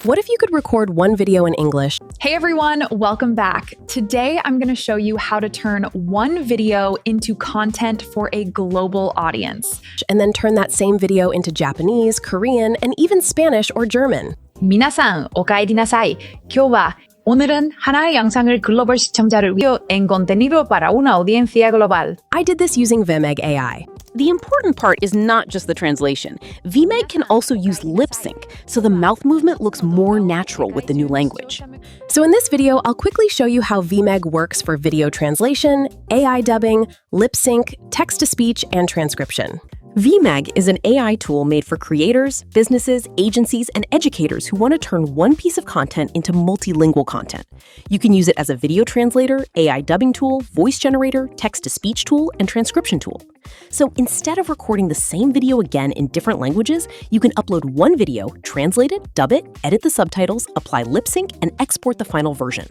What if you could record one video in English? Hey everyone, welcome back. Today I'm going to show you how to turn one video into content for a global audience. And then turn that same video into Japanese, Korean, and even Spanish or German. 미나상, 오카에리나사이. 今日は 오늘은 하나의 영상을 글로벌 시청자를 위해 en contenido para una audiencia global. I did this using VMEG AI. The important part is not just the translation. VMEG can also use lip sync, so the mouth movement looks more natural with the new language. So in this video, I'll quickly show you how VMEG works for video translation, AI dubbing, lip sync, text-to-speech, and transcription. VMEG is an AI tool made for creators, businesses, agencies, and educators who want to turn one piece of content into multilingual content. You can use it as a video translator, AI dubbing tool, voice generator, text-to-speech tool, and transcription tool. So instead of recording the same video again in different languages, you can upload one video, translate it, dub it, edit the subtitles, apply lip sync, and export the final version.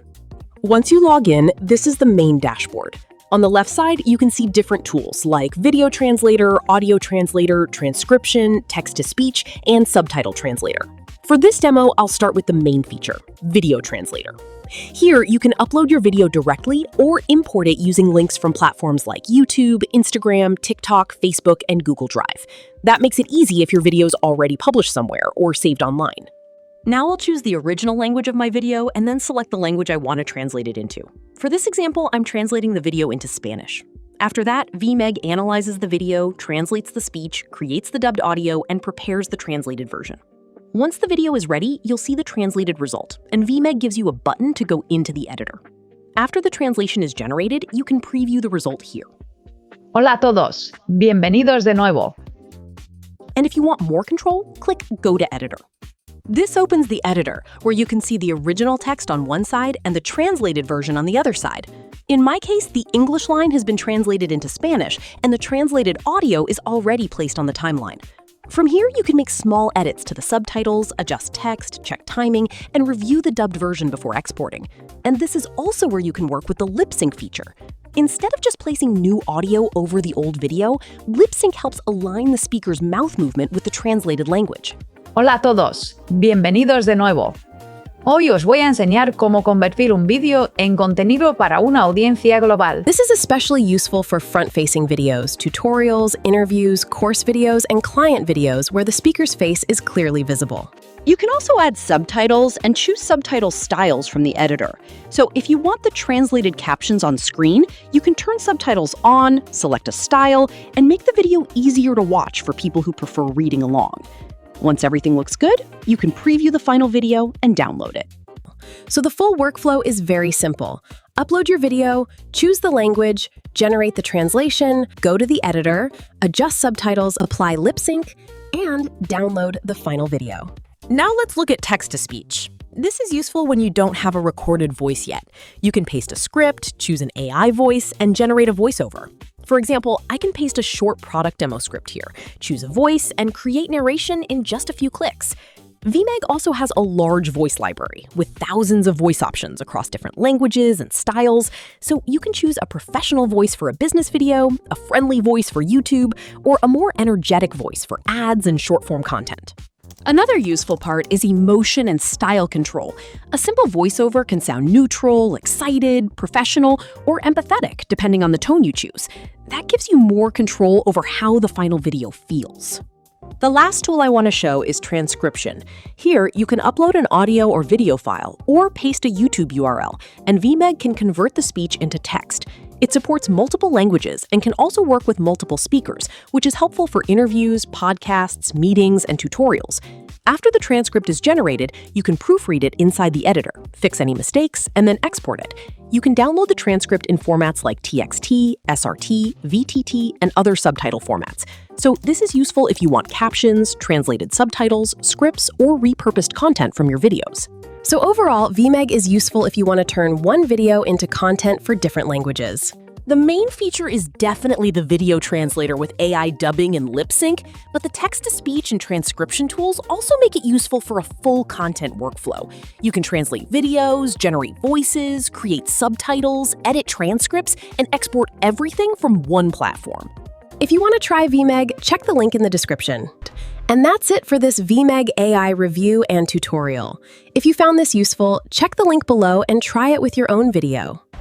Once you log in, this is the main dashboard. On the left side, you can see different tools like video translator, audio translator, transcription, text-to-speech, and subtitle translator. For this demo, I'll start with the main feature, video translator. Here, you can upload your video directly or import it using links from platforms like YouTube, Instagram, TikTok, Facebook, and Google Drive. That makes it easy if your video is already published somewhere or saved online. Now I'll choose the original language of my video and then select the language I want to translate it into. For this example, I'm translating the video into Spanish. After that, VMEG analyzes the video, translates the speech, creates the dubbed audio, and prepares the translated version. Once the video is ready, you'll see the translated result, and VMEG gives you a button to go into the editor. After the translation is generated, you can preview the result here. Hola a todos, bienvenidos de nuevo. And if you want more control, click Go to Editor. This opens the editor, where you can see the original text on one side and the translated version on the other side. In my case, the English line has been translated into Spanish, and the translated audio is already placed on the timeline. From here, you can make small edits to the subtitles, adjust text, check timing, and review the dubbed version before exporting. And this is also where you can work with the lip sync feature. Instead of just placing new audio over the old video, lip sync helps align the speaker's mouth movement with the translated language. Hola a todos, bienvenidos de nuevo. Hoy os voy a enseñar cómo convertir un vídeo en contenido para una audiencia global. This is especially useful for front-facing videos, tutorials, interviews, course videos, and client videos where the speaker's face is clearly visible. You can also add subtitles and choose subtitle styles from the editor. So if you want the translated captions on screen, you can turn subtitles on, select a style, and make the video easier to watch for people who prefer reading along. Once everything looks good, you can preview the final video and download it. So the full workflow is very simple. Upload your video, choose the language, generate the translation, go to the editor, adjust subtitles, apply lip sync, and download the final video. Now let's look at text-to-speech. This is useful when you don't have a recorded voice yet. You can paste a script, choose an AI voice, and generate a voiceover. For example, I can paste a short product demo script here, choose a voice, and create narration in just a few clicks. VMEG also has a large voice library with thousands of voice options across different languages and styles, so you can choose a professional voice for a business video, a friendly voice for YouTube, or a more energetic voice for ads and short-form content. Another useful part is emotion and style control. A simple voiceover can sound neutral, excited, professional, or empathetic, depending on the tone you choose. That gives you more control over how the final video feels. The last tool I want to show is Transcription. Here, you can upload an audio or video file, or paste a YouTube URL, and VMEG can convert the speech into text. It supports multiple languages and can also work with multiple speakers, which is helpful for interviews, podcasts, meetings, and tutorials. After the transcript is generated, you can proofread it inside the editor, fix any mistakes, and then export it. You can download the transcript in formats like TXT, SRT, VTT, and other subtitle formats. So this is useful if you want captions, translated subtitles, scripts, or repurposed content from your videos. So overall, VMEG is useful if you want to turn one video into content for different languages. The main feature is definitely the video translator with AI dubbing and lip sync, but the text-to-speech and transcription tools also make it useful for a full content workflow. You can translate videos, generate voices, create subtitles, edit transcripts, and export everything from one platform. If you want to try VMEG, check the link in the description. And that's it for this VMEG AI review and tutorial. If you found this useful, check the link below and try it with your own video.